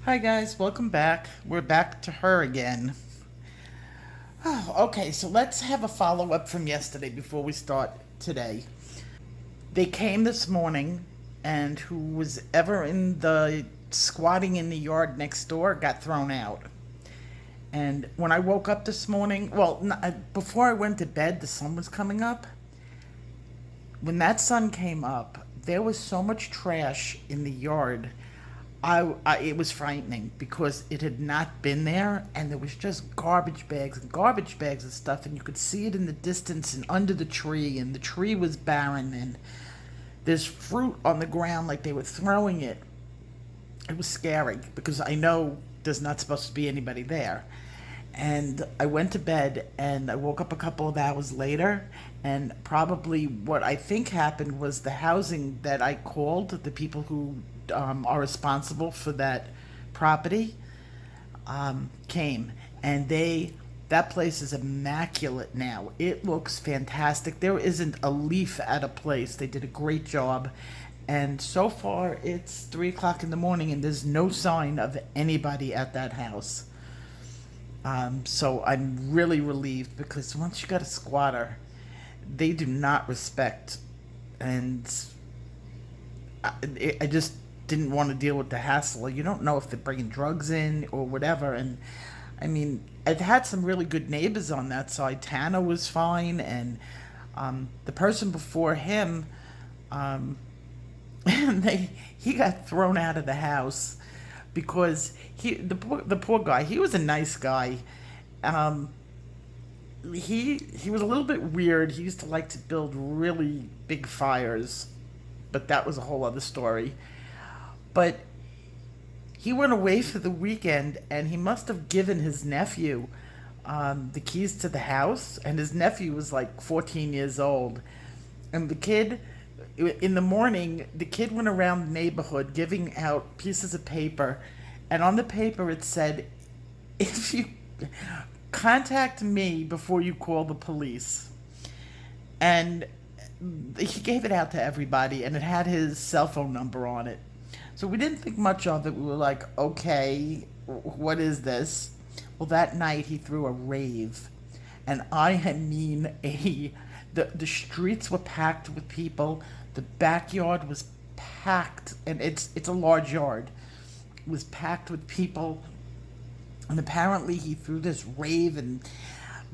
Hi guys, welcome back. We're back to her again. Oh, okay, so let's have a follow up from yesterday before we start today. They came this morning, and who was ever in the squatting in the yard next door got thrown out. And when I woke up this morning, before I went to bed, the sun was coming up. When that sun came up, there was so much trash in the yard. It was frightening because it had not been there, and there was just garbage bags of stuff, and you could see it in the distance and under the tree, and the tree was barren, and there's fruit on the ground like they were throwing it. It was scary because I know there's not supposed to be anybody there. And I went to bed and I woke up a couple of hours later. And probably what I think happened was the housing that I called, the people who are responsible for that property, came. And that place is immaculate now. It looks fantastic. There isn't a leaf at a place. They did a great job. And so far, it's 3 o'clock in the morning, and there's no sign of anybody at that house. So I'm really relieved because once you got a squatter, they do not respect, and I just didn't want to deal with the hassle. You don't know if they're bringing drugs in or whatever, and I mean, I've had some really good neighbors on that side. Tana was fine, and the person before him, um, he got thrown out of the house because the poor guy, he was a nice guy. Um, he was a little bit weird. He used to like to build really big fires, but that was a whole other story. But he went away for the weekend, and he must have given his nephew the keys to the house, and his nephew was like 14 years old, and the kid. In the morning, the kid went around the neighborhood giving out pieces of paper, and on the paper it said, "If you contact me before you call the police." And he gave it out to everybody, and it had his cell phone number on it. So we didn't think much of it. We were like, okay, what is this? Well, that night he threw a rave, and mean the streets were packed with people. The backyard was packed, and it's a large yard. It was packed with people, and apparently he threw this rave, and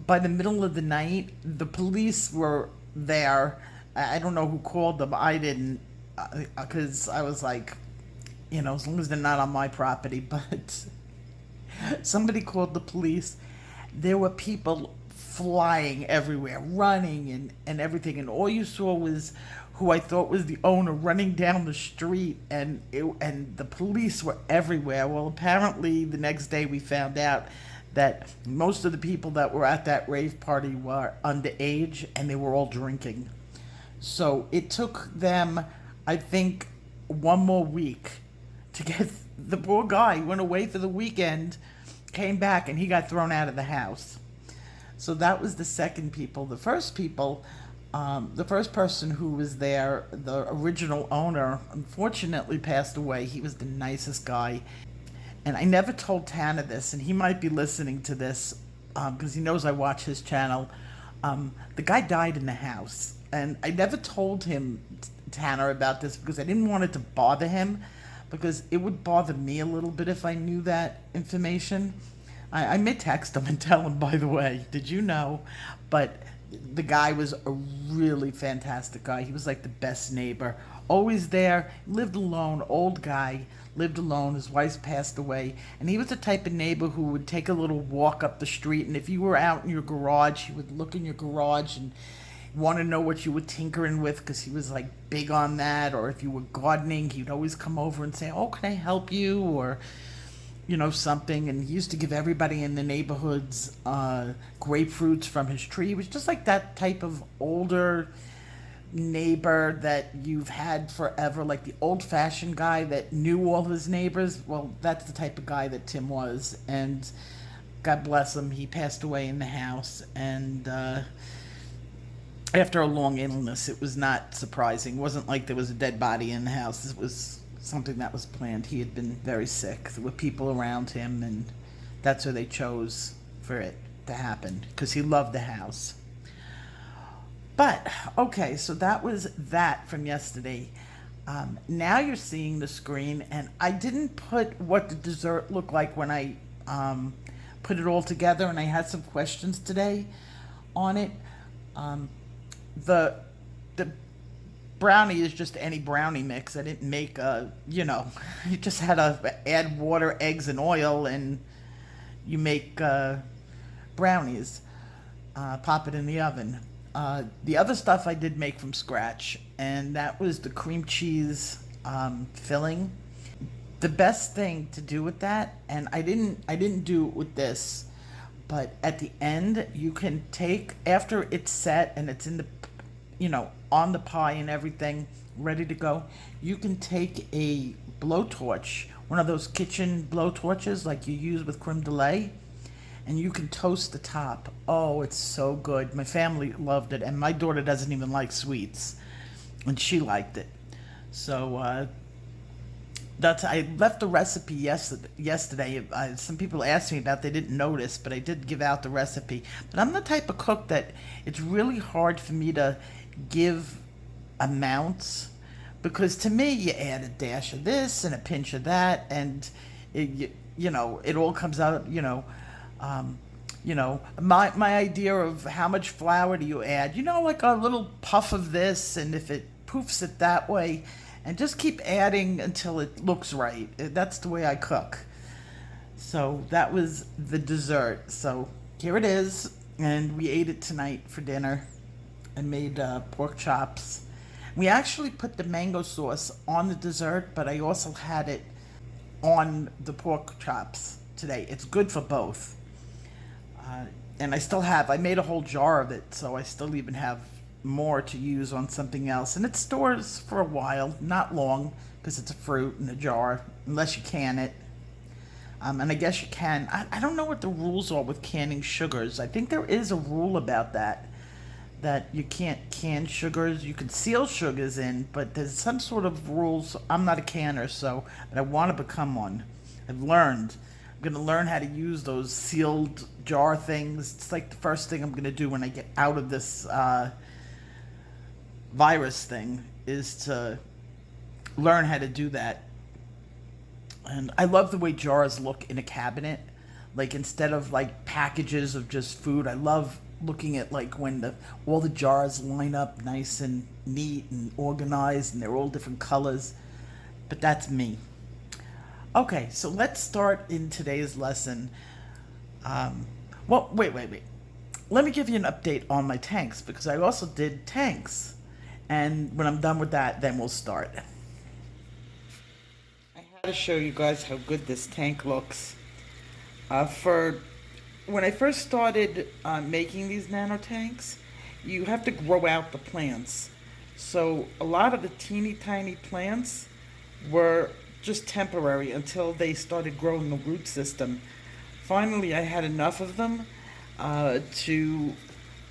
by the middle of the night, the police were there. I don't know who called them. I didn't, because I was like, as long as they're not on my property. But somebody called the police. There were people flying everywhere, running and everything, and all you saw was who I thought was the owner running down the street, and the police were everywhere. Well, apparently the next day we found out that most of the people that were at that rave party were underage, and they were all drinking. So it took them, I think, one more week to get the poor guy went away for the weekend, came back, and he got thrown out of the house. So that was the second people. The first person who was there, the original owner, unfortunately passed away. He was the nicest guy. And I never told Tanner this, and he might be listening to this because he knows I watch his channel. The guy died in the house. And I never told him, Tanner, about this because I didn't want it to bother him, because it would bother me a little bit if I knew that information. I may text him and tell him, by the way, did you know? But the guy was a really fantastic guy. He was like the best neighbor. Always there, lived alone, old guy, lived alone. His wife passed away. And he was the type of neighbor who would take a little walk up the street. And if you were out in your garage, he would look in your garage and want to know what you were tinkering with, because he was like big on that. Or if you were gardening, he'd always come over and say, oh, can I help you? Or something. And he used to give everybody in the neighborhoods grapefruits from his tree. He was just like that type of older neighbor that you've had forever, like the old-fashioned guy that knew all his neighbors. Well, that's the type of guy that Tim was. And God bless him, he passed away in the house. And after a long illness, it was not surprising. It wasn't like there was a dead body in the house. It was something that was planned. He had been very sick. There were people around him, and that's where they chose for it to happen because he loved the house. But okay, so that was that from yesterday. Now you're seeing the screen, and I didn't put what the dessert looked like when I put it all together, and I had some questions today on it. Um, the the brownie is just any brownie mix. I didn't make a, you just had to add water, eggs, and oil, and you make brownies. Pop it in the oven. The other stuff I did make from scratch, and that was the cream cheese filling. The best thing to do with that, and I didn't do it with this, but at the end you can take, after it's set and it's in the, on the pie and everything ready to go, you can take a blowtorch, one of those kitchen blowtorches like you use with creme brulee, and you can toast the top. Oh, it's so good. My family loved it, and my daughter doesn't even like sweets, and she liked it. So that's I left the recipe yesterday. Some people asked me about, they didn't notice, but I did give out the recipe. But I'm the type of cook that it's really hard for me to give amounts, because to me you add a dash of this and a pinch of that, and it all comes out. My idea of how much flour do you add, like a little puff of this, and if it poofs it that way, and just keep adding until it looks right. That's the way I cook. So that was the dessert. So here it is, and we ate it tonight for dinner. I made pork chops. We actually put the mango sauce on the dessert, but I also had it on the pork chops today. It's good for both. And I made a whole jar of it, so I still even have more to use on something else. And it stores for a while, not long, because it's a fruit in a jar, unless you can it. And I guess you can. I don't know what the rules are with canning sugars. I think there is a rule about that you can't can sugars. You can seal sugars in, but there's some sort of rules. I'm not a canner, but I want to become one. I've learned. I'm going to learn how to use those sealed jar things. It's like the first thing I'm going to do when I get out of this virus thing, is to learn how to do that. And I love the way jars look in a cabinet. Like, instead of like packages of just food, I love looking at like when all the jars line up nice and neat and organized, and they're all different colors. But that's me. Okay, so let's start in today's lesson. Wait. Let me give you an update on my tanks, because I also did tanks. And when I'm done with that, then we'll start. I had to show you guys how good this tank looks. For when I first started making these nano tanks, you have to grow out the plants. So a lot of the teeny tiny plants were just temporary until they started growing a root system. Finally, I had enough of them to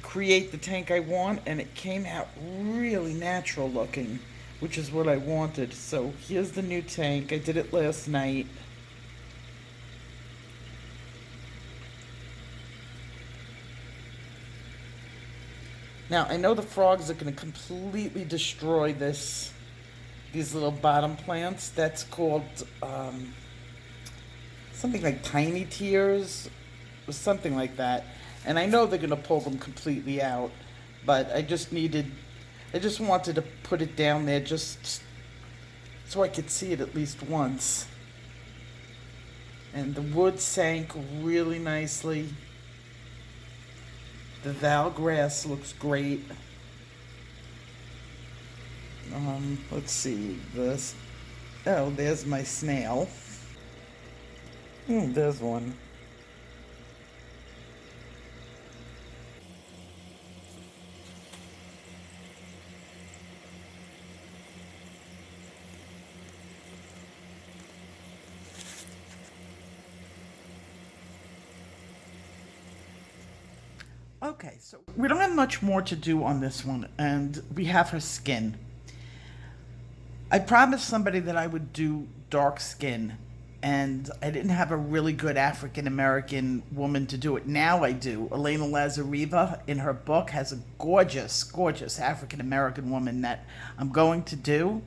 create the tank I want, and it came out really natural looking, which is what I wanted. So here's the new tank. I did it last night. Now, I know the frogs are going to completely destroy these little bottom plants. That's called something like tiny tears or something like that. And I know they're going to pull them completely out, but I just wanted to put it down there just so I could see it at least once. And the wood sank really nicely. The Val grass looks great. Let's see this. Oh, there's my snail. There's one. Okay, so we don't have much more to do on this one, and we have her skin. I promised somebody that I would do dark skin, and I didn't have a really good African American woman to do it. Now I do. Elena Lazareva, in her book, has a gorgeous, gorgeous African American woman that I'm going to do.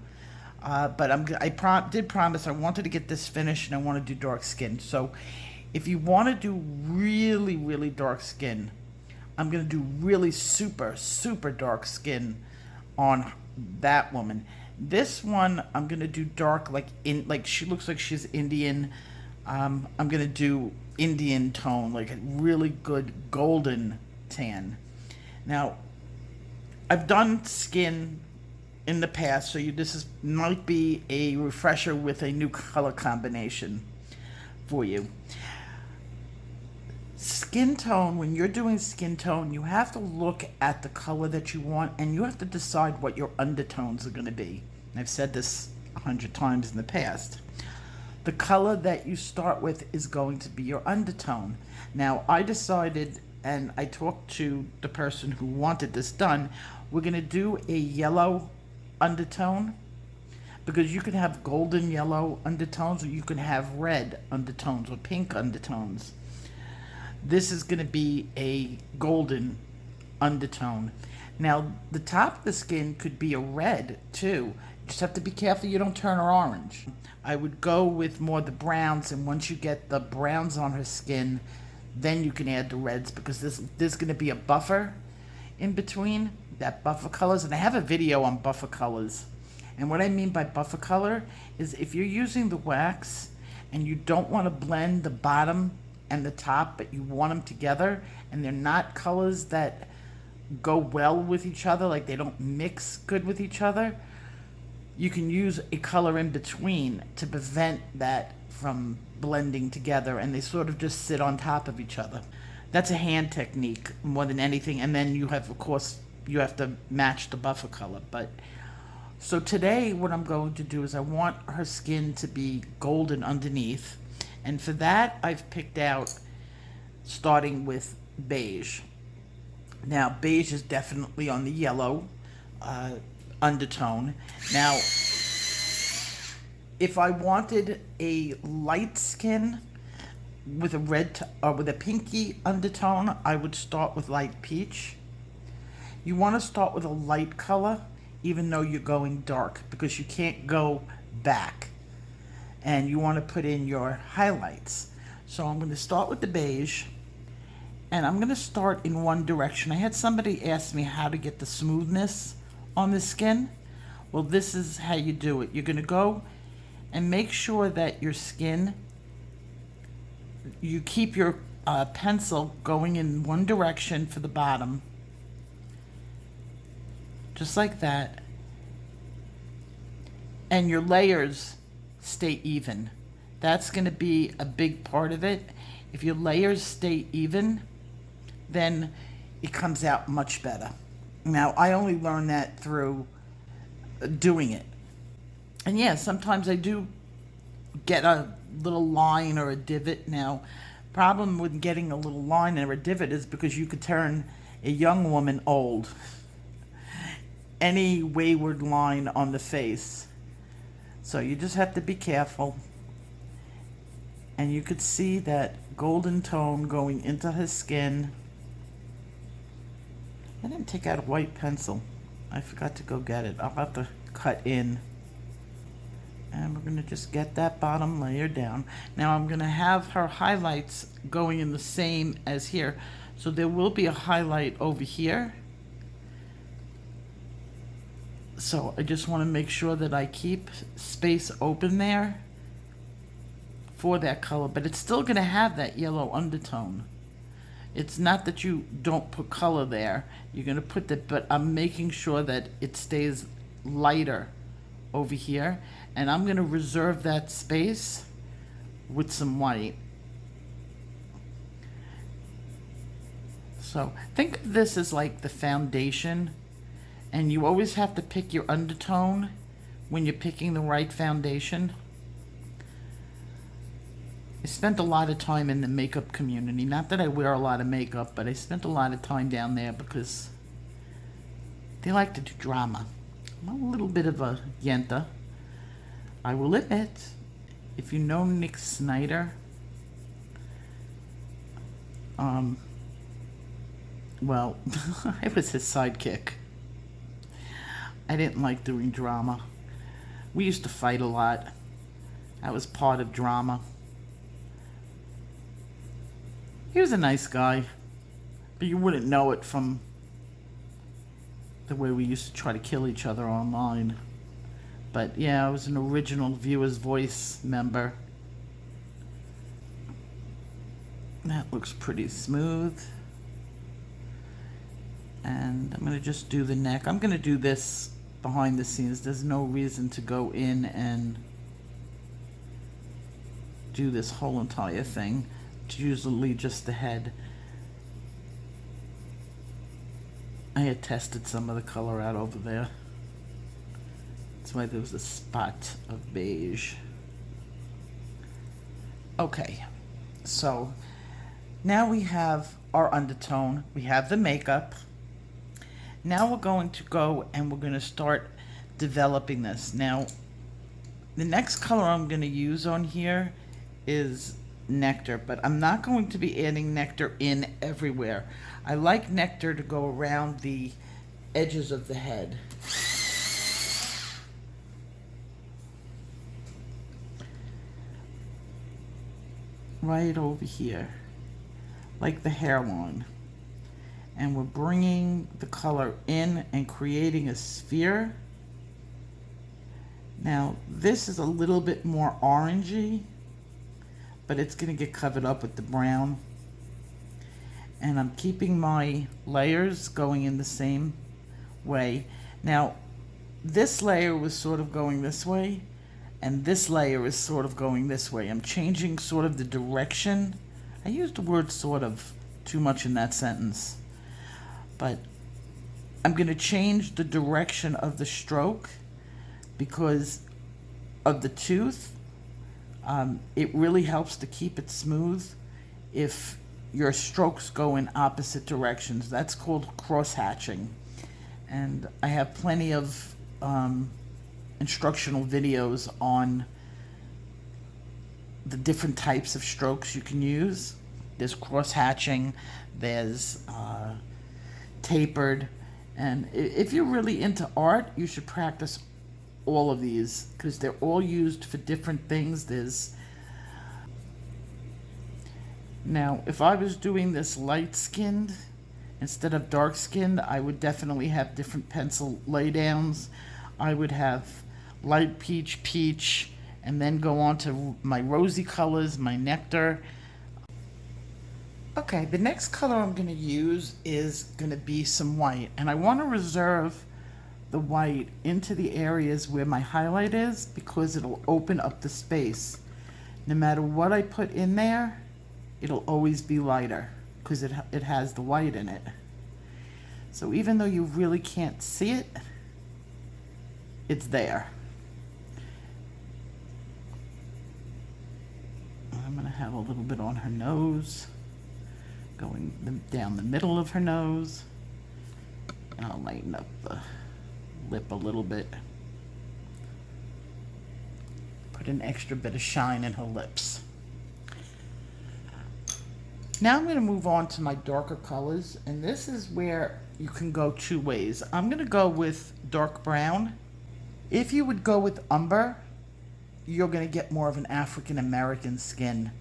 But did promise I wanted to get this finished, and I want to do dark skin. So if you want to do really, really dark skin, I'm going to do really super, super dark skin on that woman. This one I'm gonna do dark, like she looks like she's Indian. I'm gonna do Indian tone, like a really good golden tan. Now, I've done skin in the past, so might be a refresher with a new color combination for you. Skin tone, when you're doing skin tone, you have to look at the color that you want, and you have to decide what your undertones are going to be. I've said this 100 times in the past. The color that you start with is going to be your undertone. Now, I decided, and I talked to the person who wanted this done, we're going to do a yellow undertone, because you can have golden yellow undertones, or you can have red undertones or pink undertones. This is going to be a golden undertone. Now, the top of the skin could be a red too. You just have to be careful you don't turn her orange. I would go with more the browns, and once you get the browns on her skin, then you can add the reds, because there's going to be a buffer in between, that buffer colors. And I have a video on buffer colors. And what I mean by buffer color is if you're using the wax and you don't want to blend the bottom and the top, but you want them together, and they're not colors that go well with each other, like they don't mix good with each other, you can use a color in between to prevent that from blending together, and they sort of just sit on top of each other. That's a hand technique more than anything. And then you have, of course, you have to match the buffer color. But so today what I'm going to do is I want her skin to be golden underneath. And for that, I've picked out starting with beige. Now, beige is definitely on the yellow undertone. Now, if I wanted a light skin with a or with a pinky undertone, I would start with light peach. You want to start with a light color, even though you're going dark, because you can't go back. And you want to put in your highlights. So I'm going to start with the beige, and I'm going to start in one direction. I had somebody ask me how to get the smoothness on the skin. Well, this is how you do it. You're going to go and make sure that your skin, you keep your pencil going in one direction for the bottom, just like that, and your layers stay even. That's going to be a big part of it. If your layers stay even, then it comes out much better. Now, I only learned that through doing it. And yeah, sometimes I do get a little line or a divot. Now, problem with getting a little line or a divot is because you could turn a young woman old. Any wayward line on the face. So you just have to be careful. And you could see that golden tone going into her skin. I didn't take out a white pencil. I forgot to go get it. I'll have to cut in. And we're going to just get that bottom layer down. Now I'm going to have her highlights going in the same as here. So there will be a highlight over here. So I just want to make sure that I keep space open there for that color, but it's still going to have that yellow undertone. It's not that you don't put color there. You're going to put that, but I'm making sure that it stays lighter over here, and I'm going to reserve that space with some white. So think of this as like the foundation. And you always have to pick your undertone when you're picking the right foundation. I spent a lot of time in the makeup community. Not that I wear a lot of makeup, but I spent a lot of time down there because they like to do drama. I'm a little bit of a yenta, I will admit, if you know Nick Snyder, well, I was his sidekick. I didn't like doing drama. We used to fight a lot. That was part of drama. He was a nice guy, but you wouldn't know it from the way we used to try to kill each other online. But yeah, I was an original Viewer's Voice member. That looks pretty smooth. And I'm going to just do the neck. I'm going to do this behind the scenes. There's no reason to go in and do this whole entire thing. It's usually just the head. I had tested some of the color out over there. That's why there was a spot of beige. Okay, so now we have our undertone. We have the makeup. Now we're going to go and we're going to start developing this. Now, the next color I'm going to use on here is Nectar, but I'm not going to be adding Nectar in everywhere. I like Nectar to go around the edges of the head. Right over here, like the hairline. And we're bringing the color in and creating a sphere. Now, this is a little bit more orangey, but it's going to get covered up with the brown. And I'm keeping my layers going in the same way. Now, this layer was sort of going this way, and this layer is sort of going this way. I'm changing sort of the direction. I used the word sort of too much in that sentence. But I'm going to change the direction of the stroke because of the tooth. It really helps to keep it smooth if your strokes go in opposite directions. That's called cross-hatching. And I have plenty of instructional videos on the different types of strokes you can use. There's cross-hatching, there's tapered, and if you're really into art, you should practice all of these because they're all used for different things. Now, if I was doing this light-skinned instead of dark-skinned, I would definitely have different pencil laydowns. I would have light peach, and then go on to my rosy colors, my Nectar. Okay, the next color I'm going to use is going to be some white, and I want to reserve the white into the areas where my highlight is because it'll open up the space. No matter what I put in there, it'll always be lighter because it has the white in it. So even though you really can't see it, it's there. I'm going to have a little bit on her nose, going down the middle of her nose, and I'll lighten up the lip a little bit. Put an extra bit of shine in her lips. Now I'm going to move on to my darker colors, and this is where you can go two ways. I'm going to go with dark brown. If you would go with umber, you're going to get more of an African American skin,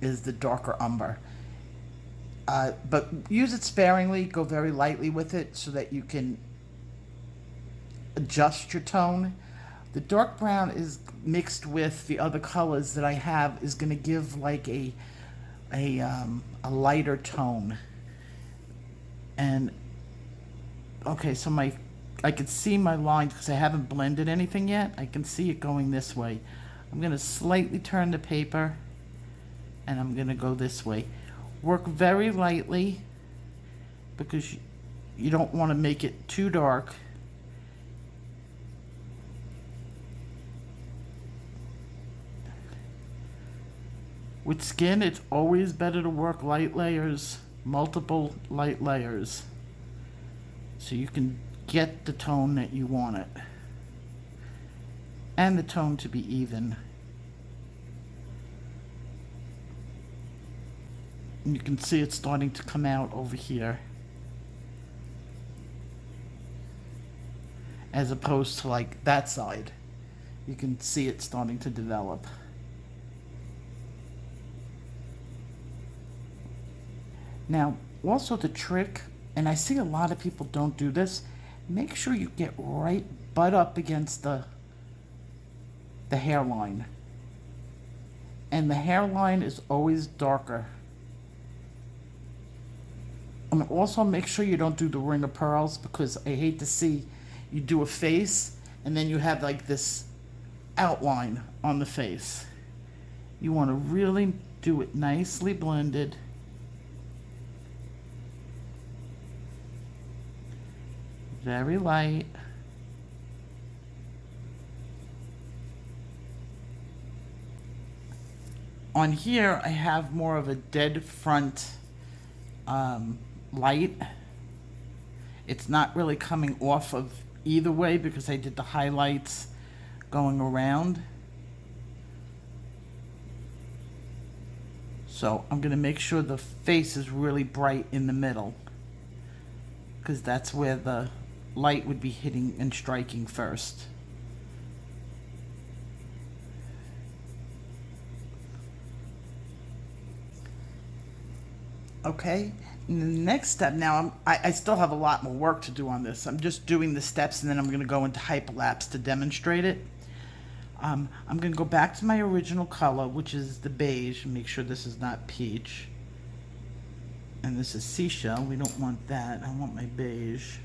is the darker umber. But use it sparingly, go very lightly with it so that you can adjust your tone. The dark brown is mixed with the other colors that I have is going to give like a lighter tone. And okay, so I can see my lines because I haven't blended anything yet. I can see it going this way. I'm going to slightly turn the paper and I'm going to go this way. Work very lightly because you don't want to make it too dark. With skin, it's always better to work light layers, multiple light layers, so you can get the tone that you want it. and the tone to be even. And you can see it's starting to come out over here, as opposed to like that side. You can see it starting to develop. Now, also the trick, and I see a lot of people don't do this, make sure you get right butt up against the hairline. And the hairline is always darker. And also make sure you don't do the ring of pearls, because I hate to see you do a face and then you have like this outline on the face. You want to really do it nicely blended. Very light. On here, I have more of a dead front light. It's not really coming off of either way because I did the highlights going around. So I'm going to make sure the face is really bright in the middle, because that's where the light would be hitting and striking first. Okay, and the next step now, I still have a lot more work to do on this. I'm just doing the steps and then I'm going to go into hyperlapse to demonstrate it. I'm going to go back to my original color, which is the beige, and make sure this is not peach. And this is seashell. We don't want that. I want my beige.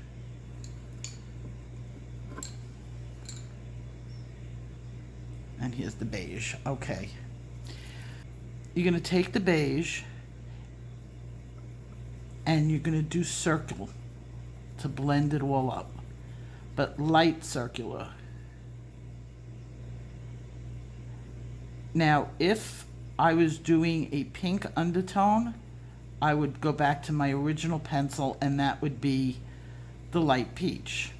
And here's the beige. Okay. You're going to take the beige and you're going to do circle to blend it all up, but light circular. Now, if I was doing a pink undertone, I would go back to my original pencil and that would be the light peach.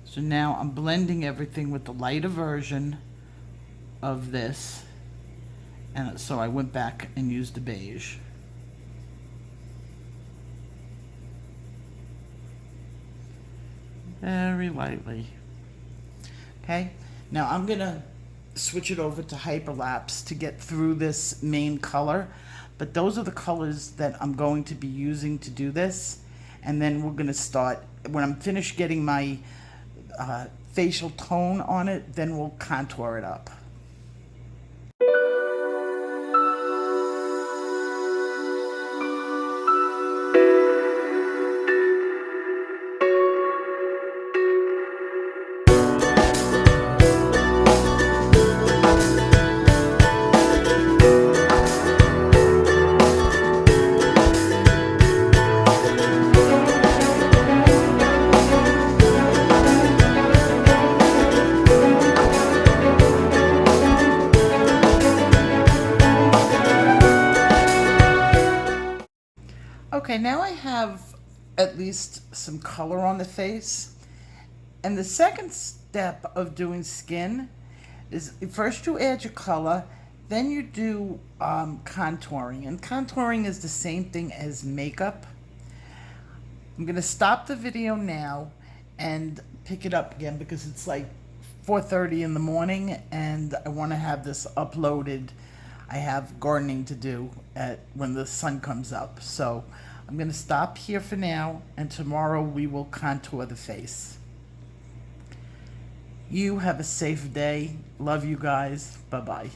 So now I'm blending everything with the lighter version of this, and so I went back and used the beige. Very lightly. Okay, now I'm gonna switch it over to hyperlapse to get through this main color, but those are the colors that I'm going to be using to do this. And then we're gonna start, when I'm finished getting my facial tone on it, then we'll contour it up. Okay, now I have at least some color on the face. And the second step of doing skin is first you add your color, then you do contouring. And contouring is the same thing as makeup. I'm going to stop the video now and pick it up again because it's like 4:30 in the morning and I want to have this uploaded. I have gardening to do when the sun comes up. So I'm going to stop here for now, and tomorrow we will contour the face. You have a safe day. Love you guys. Bye-bye.